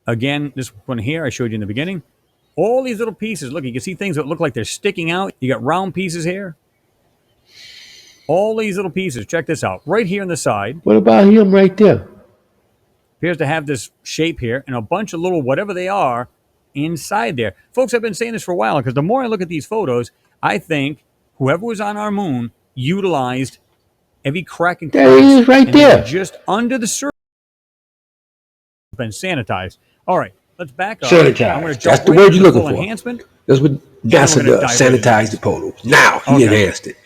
Again, this one here I showed you in the beginning. All these little pieces. Look, you can see things that look like they're sticking out. You got round pieces here. All these little pieces. Check this out. Right here on the side. What about him right there? Appears to have this shape here and a bunch of little whatever they are inside there. Folks, I've been saying this for a while because the more I look at these photos, I think whoever was on our moon utilized every crack and There he crevice, is right and they were there. just under the surface, been sanitized. All right, let's back up. I'm going to Sanitized. jump That's the right word into you're looking full for. enhancement. That's what NASA we're gonna does. dive right into Sanitize the photos. Now he Okay. enhanced it.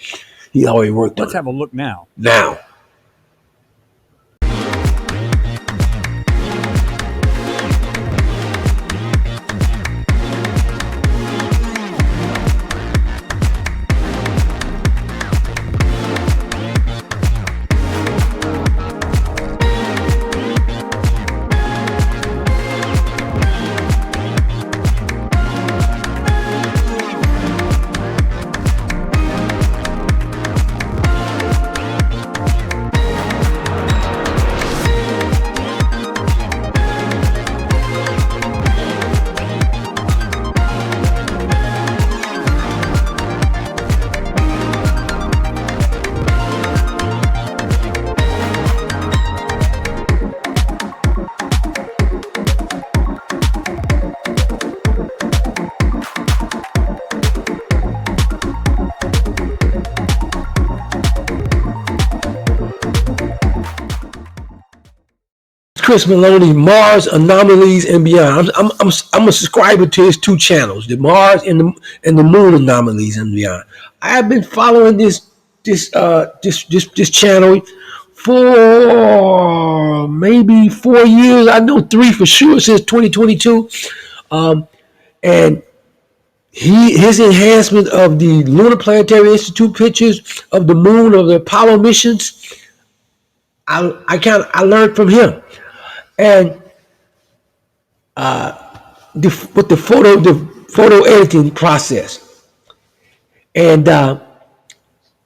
He already worked on Let's it. have a look now. Now. Chris Maloney, Mars Anomalies and Beyond. I'm a subscriber to his two channels, the Mars and the Moon Anomalies and Beyond. I have been following this channel for maybe 4 years. I know 3 for sure since 2022. And his enhancement of the Lunar Planetary Institute pictures of the moon of the Apollo missions, I learned from him. And with the photo editing process, and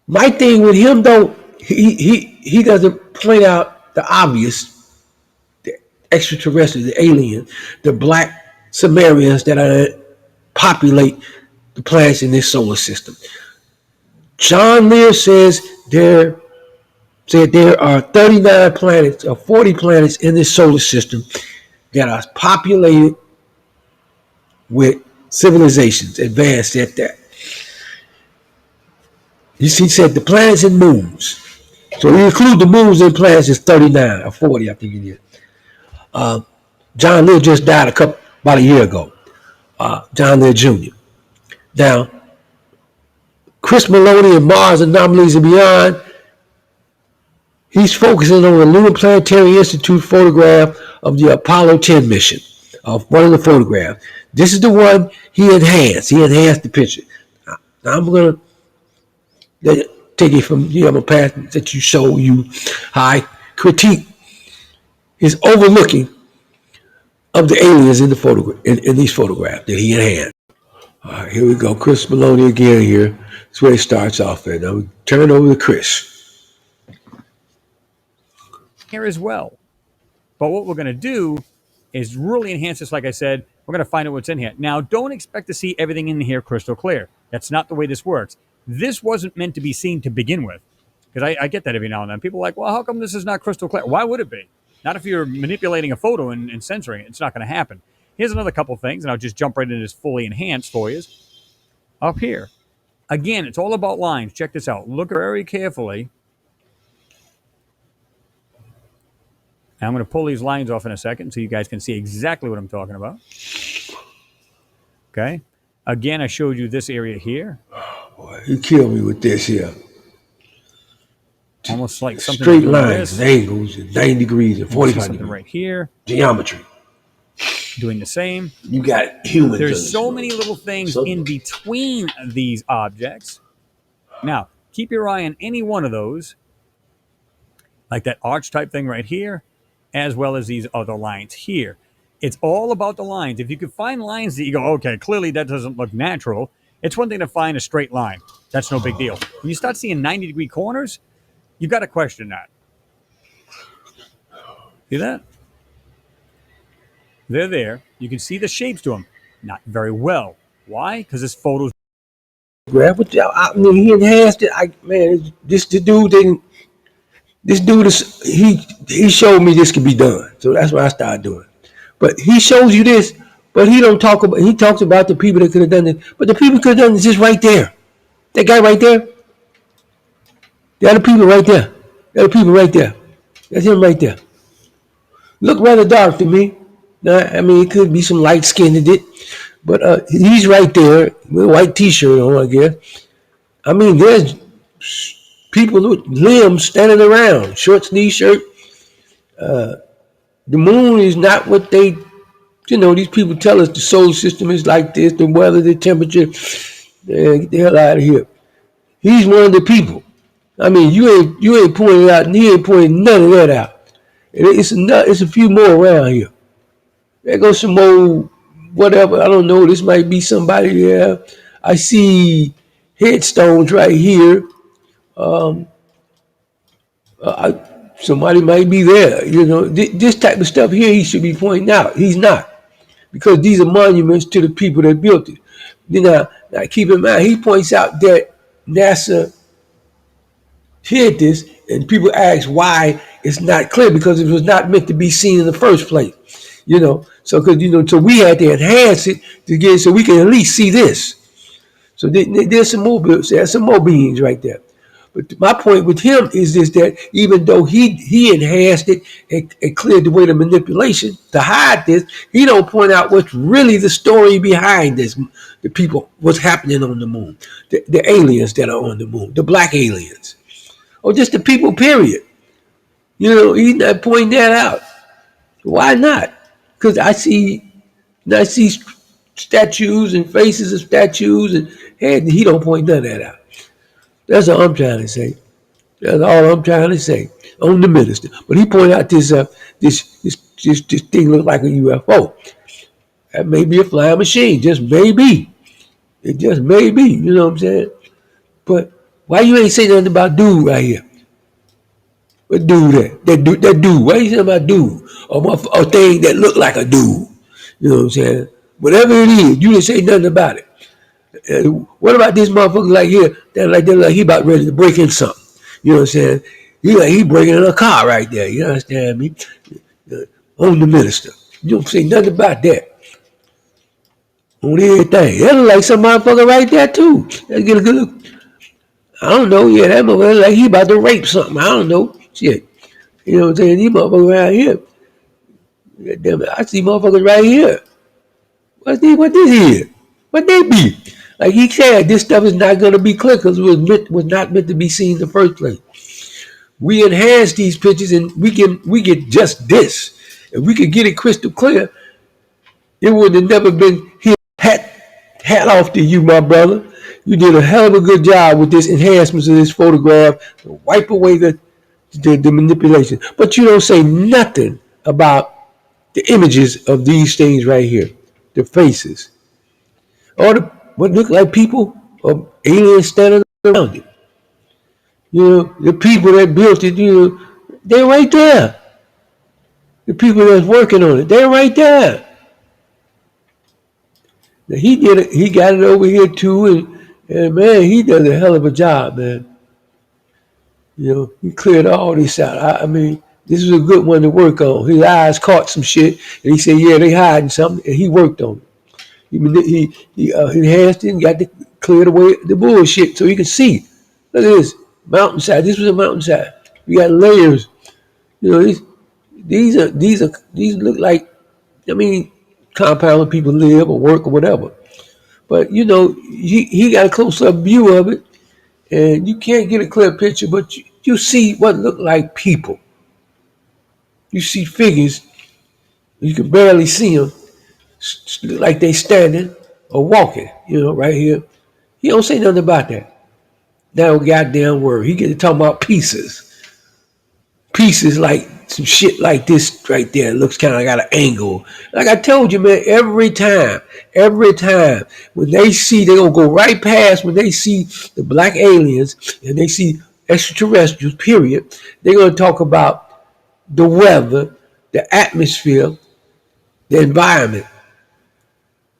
my thing with him though, he doesn't point out the obvious, the extraterrestrials, the aliens, the Black Sumerians that populate the planets in this solar system. John Lear says there are 39 planets or 40 planets in this solar system that are populated with civilizations, advanced at that. He said the planets and moons. So we include the moons and planets is 39 or 40, I think it is. John Lear just died about a year ago. John Lear Jr. Now, Chris Maloney and Mars Anomalies and Beyond, he's focusing on the Lunar Planetary Institute photograph of the Apollo 10 mission, of one of the photographs. This is the one he enhanced. He enhanced the picture. Now I'm going to take it from I'm a path that you show you how I critique his overlooking of the aliens in the photograph in these photographs that he enhanced. All right, here we go. Chris Maloney again here. That's where it starts off at. Now we turn it over to Chris. Here as well. But what we're going to do is really enhance this. Like I said, we're going to find out what's in here. Now, don't expect to see everything in here crystal clear. That's not the way this works. This wasn't meant to be seen to begin with. Because I get that every now and then. People are like, well, how come this is not crystal clear? Why would it be? Not if you're manipulating a photo and censoring it. It's not going to happen. Here's another couple things, and I'll just jump right into this fully enhanced for you. Up here. Again, it's all about lines. Check this out. Look very carefully. And I'm going to pull these lines off in a second so you guys can see exactly what I'm talking about. Okay. Again, I showed you this area here. Oh, boy, you killed me with this here. Almost like something straight lines and angles and 90 degrees and 45 something degrees. Right here. Geometry. Doing the same. You got humans. There's so many little things in between these objects. Now, keep your eye on any one of those, like that arch type thing right here, as well as these other lines here. It's all about the lines. If you can find lines that you go, okay, clearly that doesn't look natural, it's one thing to find a straight line. That's no big deal. When you start seeing 90-degree corners, you've got to question that. See that? They're there. You can see the shapes to them. Not very well. Why? Because this photo's graph. But I mean, he enhanced it. Man, the dude didn't. This dude is he showed me this could be done, so that's what I started doing. But he shows you this, but he don't talk about. He talks about the people that could have done it, but the people could have done it just right there. That guy right there. The other people right there. The other people right there. That's him right there. Look rather dark to me. Now, I mean, it could be some light skin in it, but he's right there with a white T-shirt on, I guess. I mean, there's people with limbs standing around, short sleeve shirt. The moon is not what they, these people tell us the solar system is like this, the weather, the temperature. Man, get the hell out of here. He's one of the people. I mean, you ain't pointing it out, and he ain't pointing none of that out. It's a few more around here. There goes some more, whatever. I don't know. This might be somebody there. I see headstones right here. Somebody might be there. This type of stuff here he should be pointing out. He's not, because these are monuments to the people that built it. Now keep in mind, he points out that NASA hid this, and people ask why it's not clear, because it was not meant to be seen in the first place. So because so we had to enhance it to get it so we can at least see this. So there's some more beings right there. But my point with him is this, that even though he enhanced it and cleared the way the manipulation to hide this, he don't point out what's really the story behind this. The people, what's happening on the moon, the aliens that are on the moon, the black aliens, or just the people, period. He's not pointing that out. Why not? Because I see statues and faces of statues and head, and he don't point none of that out. That's all I'm trying to say. That's all I'm trying to say on the minister. But he pointed out this thing looked like a UFO. That may be a flying machine, just maybe. It just may be. You know what I'm saying? But why you ain't saying nothing about dude right here? What dude that dude? Why you saying about dude? Or a thing that looked like a dude? You know what I'm saying? Whatever it is, you didn't say nothing about it. What about this motherfucker like here? That like he about ready to break in something. You know what I'm saying? He breaking in a car right there. You understand me? On the minister. You don't say nothing about that. On everything. That look like some motherfucker right there too. Let's get a good look. I don't know. Yeah, that motherfucker like he about to rape something. I don't know. Shit. You know what I'm saying? These motherfuckers right here. Damn it, I see motherfuckers right here. What this here? What they be? Like he said, this stuff is not going to be clear because it was not meant to be seen in the first place. We enhance these pictures and we get just this. If we could get it crystal clear, it would have never been here. Hat off to you, my brother. You did a hell of a good job with this enhancements of this photograph to wipe away the manipulation. But you don't say nothing about the images of these things right here, the faces, or what look like people or aliens standing around it. The people that built it, they're right there. The people that's working on it, they're right there. Now, he did it. He got it over here too, and man, he does a hell of a job, man. He cleared all this out. I mean, this is a good one to work on. His eyes caught some shit, and he said, "Yeah, they hiding something," and he worked on it. He enhanced it and got to clear away the bullshit so you can see. Look at this mountainside. This was a mountainside. We got layers. These look like, I mean, compound where people live or work or whatever. But he got a close up view of it, and you can't get a clear picture, but you see what look like people. You see figures. You can barely see them. Look like they standing or walking. Right here. He don't say nothing about that. That goddamn word. He get to talking about pieces. Pieces like some shit like this right there. It looks kind of got an angle. Like I told you, man, every time, when they see, they're going to go right past when they see the black aliens and they see extraterrestrials, period. They're going to talk about the weather, the atmosphere, the environment.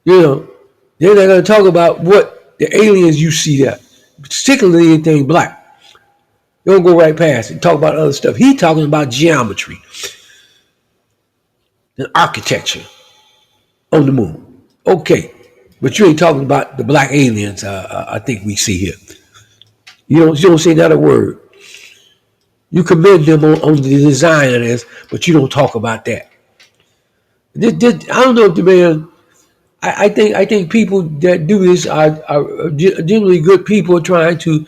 You know, they're not going to talk about what the aliens you see there, particularly anything black. They don't go right past it. Talk about other stuff. He talking about geometry and architecture on the moon. Okay, but you ain't talking about the black aliens. I think we see here. You don't say not a word. You commend them on the design of this, but you don't talk about that. I don't know if the man. I think people that do this are generally good people trying to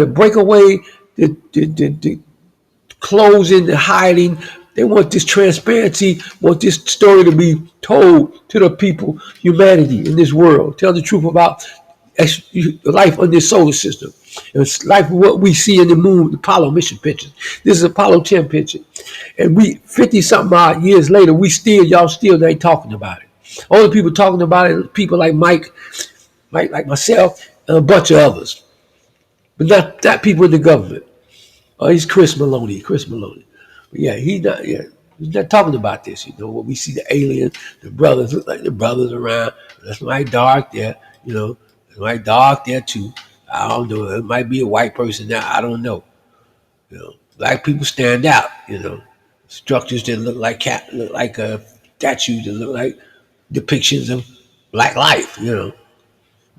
break away the closing, the hiding. They want this transparency, want this story to be told to the people, humanity in this world. Tell the truth about life on this solar system. It's life what we see in the moon, the Apollo mission pictures. This is Apollo 10 picture. And we 50 something odd years later, y'all still ain't talking about it. Only people talking about it, people like Mike like myself, and a bunch of others. But not people in the government. Oh, he's Chris Maloney. But yeah, he's not talking about this. When we see the aliens, the brothers look like the brothers around. That's right dark there, It's right dark there too. I don't know. It might be a white person there. I don't know. Black people stand out, Structures that look like statues that look like depictions of black life,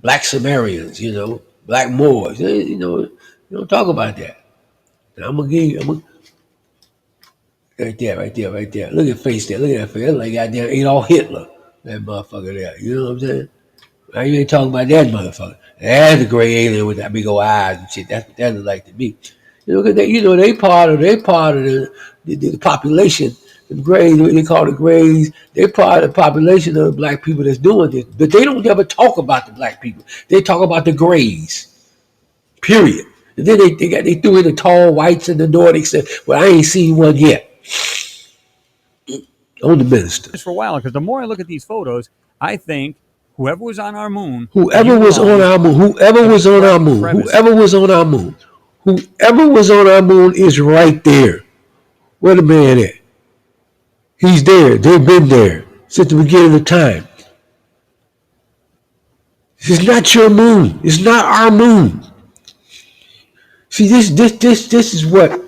Black Sumerians, Black Moors. You don't talk about that. And I'm gonna right there. Look at face there. Look at that face. That's like goddamn Adolf Hitler. That motherfucker there. You know what I'm saying? Now you ain't talking about that motherfucker. That's the gray alien with that big old eyes and shit. That's what that looks like to me. Cause they part of the population. The Greys, what they call the Greys, they're part of the population of the black people that's doing this. But they don't ever talk about the black people. They talk about the Greys. Period. And then they threw in the tall whites and the Nordics. Well, I ain't seen one yet. On the minister. Just for a while, because the more I look at these photos, I think whoever was on our moon, whoever was on our moon is right there. Where the man at? He's there. They've been there since the beginning of time. This is not your moon. It's not our moon. See, this is what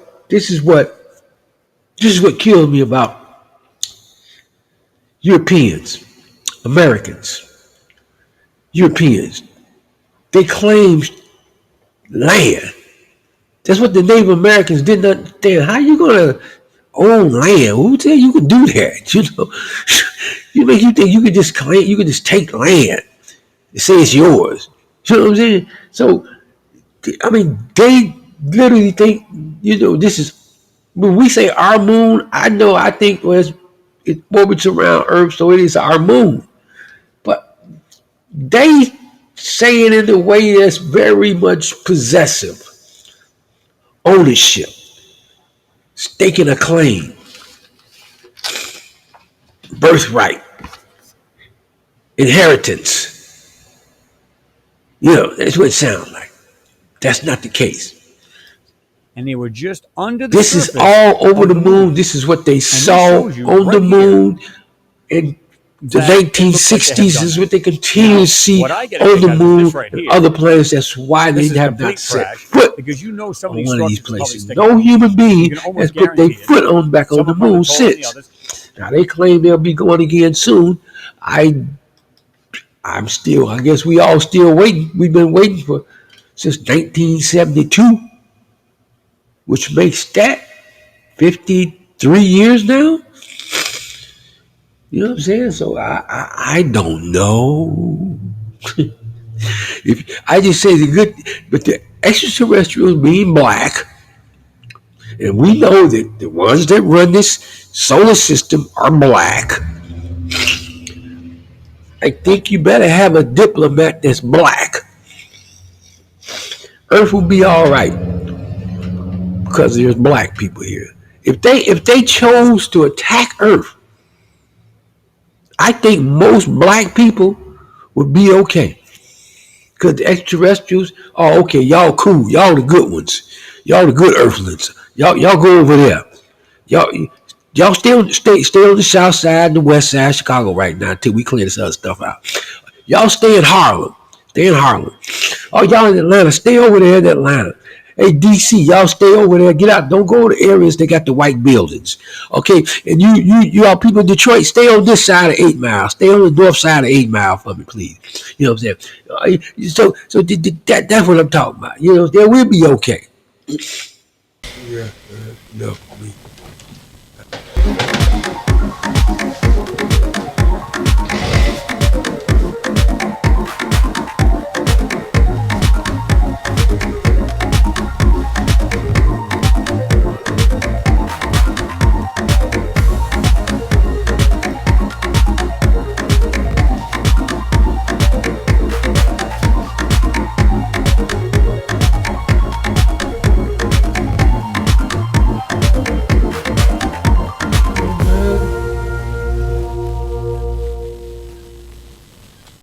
kills me about Europeans, Americans, Europeans. They claimed land. That's what the Native Americans didn't understand. How are you gonna own land? Who tell you can do that? You make you think you could just claim, you could just take land and say it's yours. You know what I'm saying? So, I mean, they literally think, this is, when we say our moon, I think it orbits around Earth, so it is our moon. But they say it in a way that's very much possessive. Ownership. Staking a claim. Birthright. Inheritance. That's what it sounds like. That's not the case. And they were just under the surface. This is all over the moon. This is what they saw on the moon. And the 1960s this is what they continue to see on the moon and other planets. That's why they have not set foot some on one of these places. No human being has put their foot back on the moon since. Now they claim they'll be going again soon. I'm still, I guess we all still waiting. We've been waiting since 1972, which makes that 53 years now. You know what I'm saying? So I don't know. If I just say but the extraterrestrials being black, and we know that the ones that run this solar system are black. I think you better have a diplomat that's black. Earth will be all right because there's black people here. If they chose to attack Earth, I think most black people would be okay. Because the extraterrestrials, okay, y'all cool. Y'all the good ones. Y'all the good earthlings. Y'all go over there. Y'all Y'all stay on the south side and the west side of Chicago right now until we clear this other stuff out. Y'all stay in Harlem. Stay in Harlem. Oh, y'all in Atlanta, stay over there in Atlanta. Hey, DC, y'all stay over there. Get out. Don't go to areas that got the white buildings. Okay, and you all people in Detroit, stay on this side of 8 Mile. Stay on the north side of 8 Mile for me, please. You know what I'm saying? So that's what I'm talking about. You know, we'll be okay. Yeah, no, me.